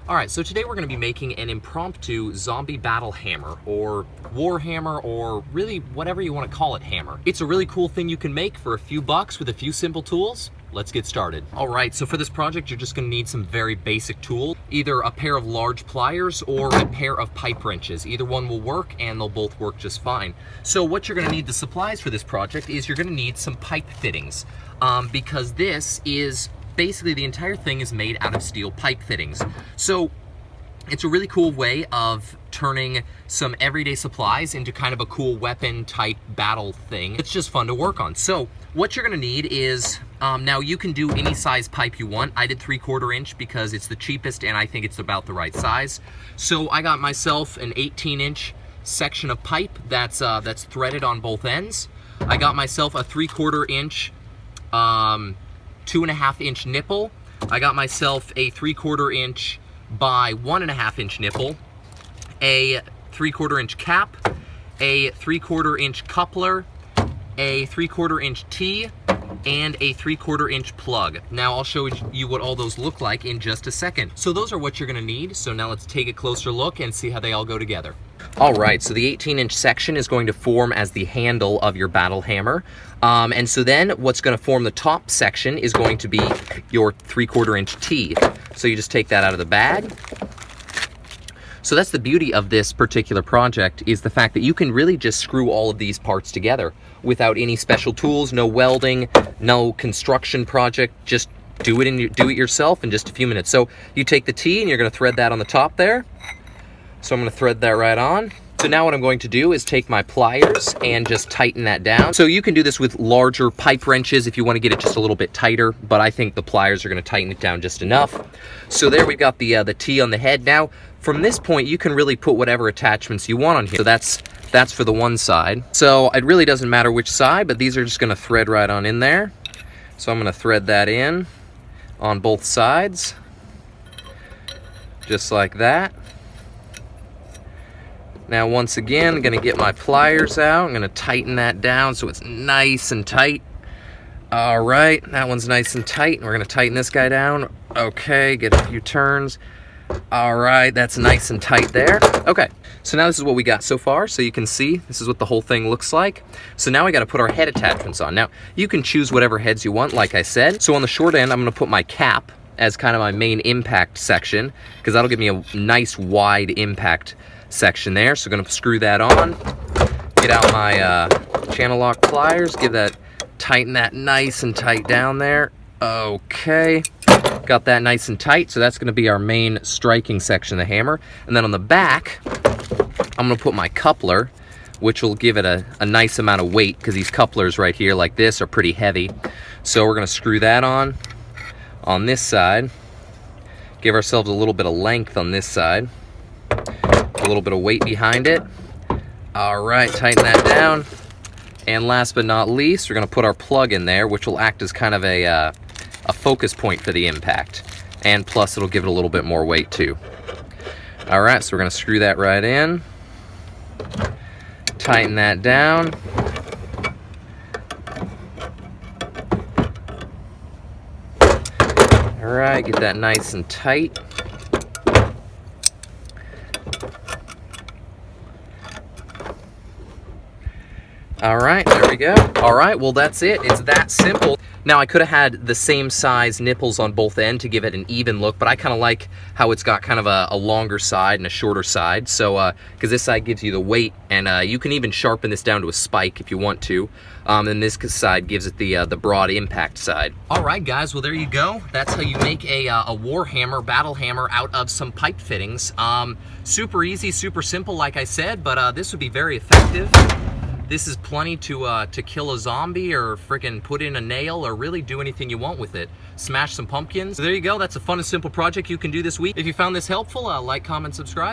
All right, so today we're going to be making an impromptu zombie battle hammer, or war hammer, or really whatever you want to call it hammer. It's a really cool thing you can make for a few bucks with a few simple tools. Let's get started. All right, so for this project, you're just going to need some very basic tools, either a pair of large pliers or a pair of pipe wrenches. Either one will work, and they'll both work just fine. So what you're going to need, the supplies for this project, is you're going to need some pipe fittings, because this is basically the entire thing is made out of steel pipe fittings. So it's a really cool way of turning some everyday supplies into kind of a cool weapon type battle thing. It's just fun to work on. So what you're gonna need is, now you can do any size pipe you want. I did 3/4 inch because it's the cheapest and I think it's about the right size. So I got myself an 18-inch section of pipe that's threaded on both ends. I got myself a 3/4 inch 2.5 inch nipple. I got myself a 3/4 inch by 1.5 inch nipple, a 3/4 inch cap, a 3/4 inch coupler, a 3/4 inch T, and a 3/4 inch plug. Now I'll show you what all those look like in just a second. So those are what you're gonna need. So now let's take a closer look and see how they all go together. All right, so the 18-inch section is going to form as the handle of your battle hammer. And so then what's gonna form the top section is going to be your 3/4 inch T. So you just take that out of the bag. So that's the beauty of this particular project, is the fact that you can really just screw all of these parts together without any special tools, no welding, no construction project, just do it yourself in just a few minutes. So you take the T and you're gonna thread that on the top there. So I'm gonna thread that right on. So now what I'm going to do is take my pliers and just tighten that down. So you can do this with larger pipe wrenches if you want to get it just a little bit tighter, but I think the pliers are going to tighten it down just enough. So there we've got the T on the head. Now from this point you can really put whatever attachments you want on here. So that's for the one side. So it really doesn't matter which side, but these are just going to thread right on in there. So I'm going to thread that in on both sides, just like that. Now once again, I'm gonna get my pliers out. I'm gonna tighten that down so it's nice and tight. All right, that one's nice and tight. We're gonna tighten this guy down. Okay, get a few turns. All right, that's nice and tight there. Okay, so now this is what we got so far. So you can see, this is what the whole thing looks like. So now we gotta put our head attachments on. Now, you can choose whatever heads you want, like I said. So on the short end, I'm gonna put my cap as kind of my main impact section, because that'll give me a nice wide impact section there. So gonna screw that on, get out my channel lock pliers, tighten that nice and tight down there. Okay, got that nice and tight. So that's gonna be our main striking section of the hammer. And then on the back, I'm gonna put my coupler, which will give it a nice amount of weight, because these couplers right here like this are pretty heavy. So we're gonna screw that on this side, give ourselves a little bit of length on this side, a little bit of weight behind it. All right, tighten that down. And last but not least, we're gonna put our plug in there, which will act as kind of a focus point for the impact. And plus it'll give it a little bit more weight too. All right, so we're gonna screw that right in, tighten that down. All right, get that nice and tight. All right, there we go. All right, well that's it. It's that simple. Now I could have had the same size nipples on both ends to give it an even look, but I kind of like how it's got kind of a longer side and a shorter side. So, because this side gives you the weight, and you can even sharpen this down to a spike if you want to. And this side gives it the broad impact side. All right, guys, well there you go. That's how you make a war hammer, battle hammer out of some pipe fittings. Super easy, super simple, like I said, but this would be very effective. This is plenty to kill a zombie, or frickin' put in a nail, or really do anything you want with it. Smash some pumpkins. So there you go. That's a fun and simple project you can do this week. If you found this helpful, like, comment, subscribe.